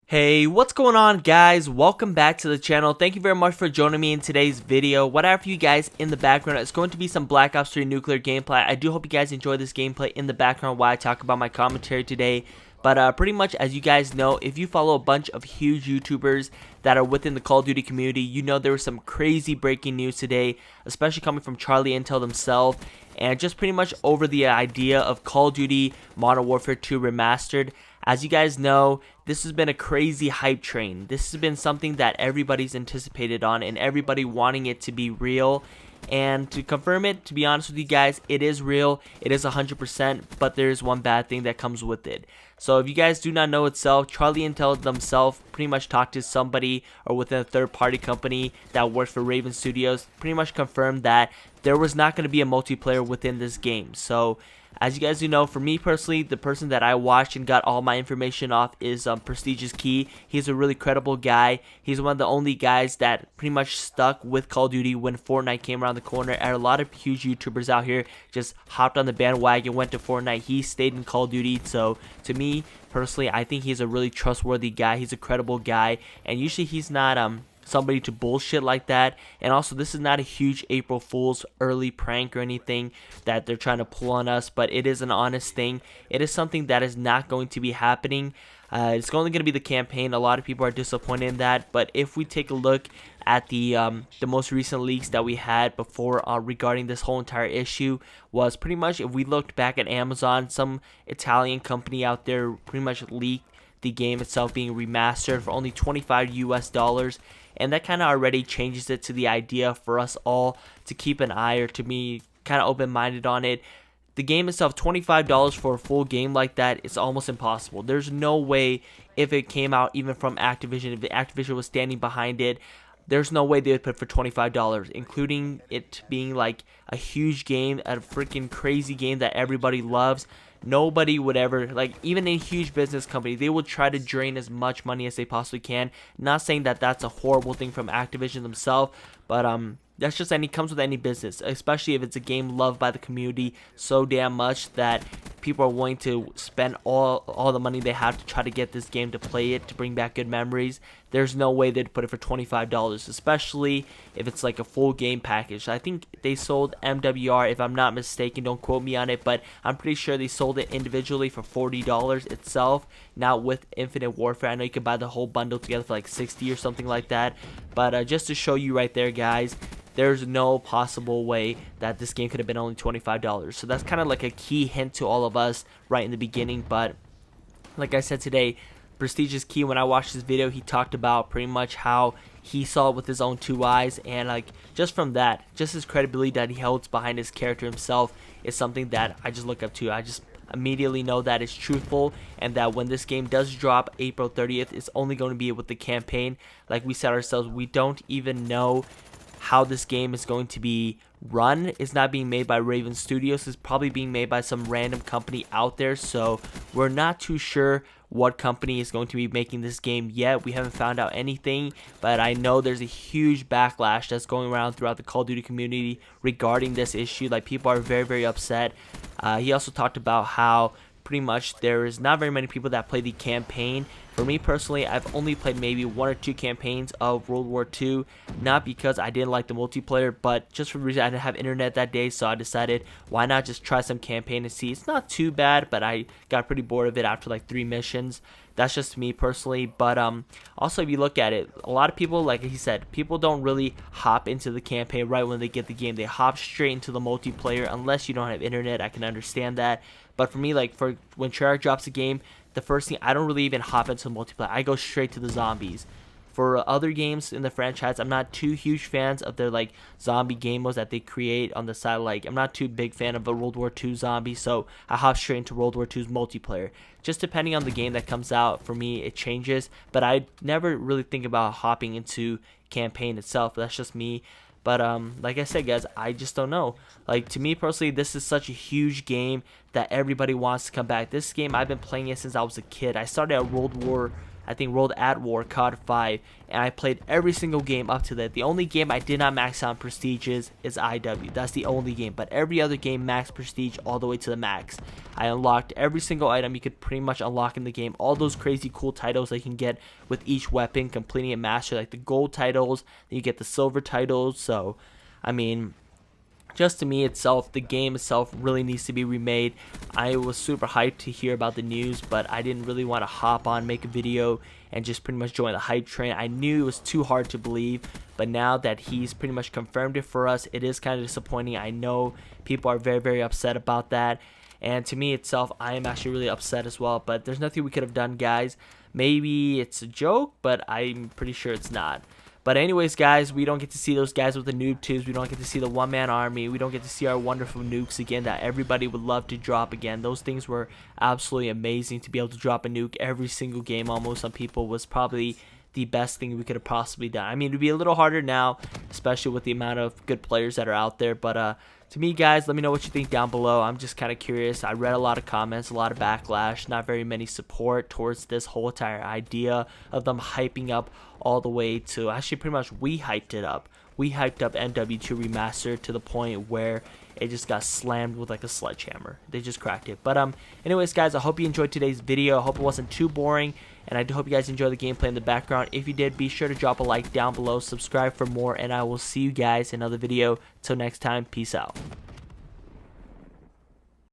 Hey, what's going on, guys? Welcome back to the channel. Thank you very much for joining me in today's video. What I have for you guys in the background is going to be some Black Ops 3 nuclear gameplay. I do hope you guys enjoy this gameplay in the background while I talk about my commentary today. But pretty much, as you guys know, if you follow a bunch of huge YouTubers that are within the Call of Duty community, you know there was some crazy breaking news today, especially coming from Charlie Intel themselves, and just pretty much over the idea of Call of Duty Modern Warfare 2 Remastered. As you guys know, this has been a crazy hype train. This has been something that everybody's anticipated on and everybody wanting it to be real. And to confirm it, to be honest with you guys, it is real. It is 100%, but there is one bad thing that comes with it. So if you guys do not know itself, Charlie Intel themselves pretty much talked to somebody or within a third-party company that works for Raven Studios, pretty much confirmed that there was not going to be a multiplayer within this game. So as you guys do know, for me personally, the person that I watched and got all my information off is Prestigious Key. He's a really credible guy. He's one of the only guys that pretty much stuck with Call of Duty when Fortnite came around the corner. And a lot of huge YouTubers out here just hopped on the bandwagon, went to Fortnite. He stayed in Call of Duty. So to me personally, I think he's a really trustworthy guy. He's a credible guy, and usually he's not somebody to bullshit like that. And also, this is not a huge April Fool's early prank or anything that they're trying to pull on us, but it is an honest thing. It is something that is not going to be happening. It's only going to be the campaign. A lot of people are disappointed in that, but if we take a look at the most recent leaks that we had before regarding this whole entire issue, was pretty much, if we looked back at Amazon, some Italian company out there pretty much leaked the game itself being remastered for only $25 US, and that kind of already changes it to the idea for us all to keep an eye, or to be kind of open-minded on it. The game itself, $25 for a full game like that, is almost impossible. There's no way, if it came out even from Activision, if the Activision was standing behind it, there's no way they would put it for $25, including it being like a huge game, a freaking crazy game that everybody loves. Nobody would ever, like, even a huge business company, they would try to drain as much money as they possibly can. Not saying that that's a horrible thing from Activision themselves, but that's just comes with any business, especially if it's a game loved by the community so damn much that people are willing to spend all the money they have to try to get this game to play it, to bring back good memories. There's no way they'd put it for $25, especially if it's like a full game package. I think they sold MWR, if I'm not mistaken, don't quote me on it, but I'm pretty sure they sold it individually for $40 itself, not with Infinite Warfare. I know you can buy the whole bundle together for like $60 or something like that, but just to show you right there, guys, there's no possible way that this game could have been only $25. So that's kind of like a key hint to all of us right in the beginning. But like I said today, Prestigious Key, when I watched this video, he talked about pretty much how he saw it with his own two eyes, and like just from that, just his credibility that he holds behind his character himself is something that I just look up to. I just immediately know that it's truthful, and that when this game does drop April 30th, it's only going to be with the campaign. Like we said ourselves, we don't even know how this game is going to be run. It's not being made by Raven Studios. It's probably being made by some random company out there, so we're not too sure what company is going to be making this game yet. We haven't found out anything, but I know there's a huge backlash that's going around throughout the Call of Duty community regarding this issue. Like, people are very, very upset. He also talked about how pretty much there is not very many people that play the campaign. For me personally, I've only played maybe 1 or 2 campaigns of World War II, not because I didn't like the multiplayer, but just for the reason I didn't have internet that day, so I decided why not just try some campaign and see. It's not too bad, but I got pretty bored of it after like 3 missions. That's just me personally. But also, if you look at it, a lot of people, like he said, people don't really hop into the campaign right when they get the game. They hop straight into the multiplayer unless you don't have internet. I can understand that. But for me, like, for when Treyarch drops a game, the first thing, I don't really even hop into the multiplayer. I go straight to the zombies. For other games in the franchise, I'm not too huge fans of their like zombie game modes that they create on the side. Like, I'm not too big fan of a World War II zombie, so I hop straight into World War II's multiplayer. Just depending on the game that comes out, for me it changes, but I never really think about hopping into campaign itself. That's just me. But like I said, guys, I just don't know. Like, to me personally, this is such a huge game that everybody wants to come back. This game, I've been playing it since I was a kid. I started at World War I think World at War, COD 5, and I played every single game up to that. The only game I did not max out on prestige is IW. That's the only game, but every other game max prestige all the way to the max. I unlocked every single item you could pretty much unlock in the game. All those crazy cool titles that you can get with each weapon, completing it master, like the gold titles, then you get the silver titles. So, I mean, just to me itself, the game itself really needs to be remade. I was super hyped to hear about the news, but I didn't really want to hop on, make a video, and just pretty much join the hype train. I knew it was too hard to believe, but now that he's pretty much confirmed it for us, it is kind of disappointing. I know people are very, very upset about that, and to me itself, I am actually really upset as well, but there's nothing we could have done, guys. Maybe it's a joke, but I'm pretty sure it's not. But anyways, guys, we don't get to see those guys with the noob tubes. We don't get to see the one-man army. We don't get to see our wonderful nukes again that everybody would love to drop again. Those things were absolutely amazing to be able to drop a nuke every single game almost on people was probably the best thing we could have possibly done. I mean, it would be a little harder now, especially with the amount of good players that are out there. But to me, guys, let me know what you think down below. I'm just kind of curious. I read a lot of comments, a lot of backlash, not very many support towards this whole entire idea of them hyping up all the way to, actually pretty much we hyped it up. We hyped up Mw2 Remastered to the point where it just got slammed with like a sledgehammer. They just cracked it. But anyways, guys, I hope you enjoyed today's video. I hope it wasn't too boring, and I do hope you guys enjoy the gameplay in the background. If you did, be sure to drop a like down below, subscribe for more, and I will see you guys in another video. Till next time, peace out.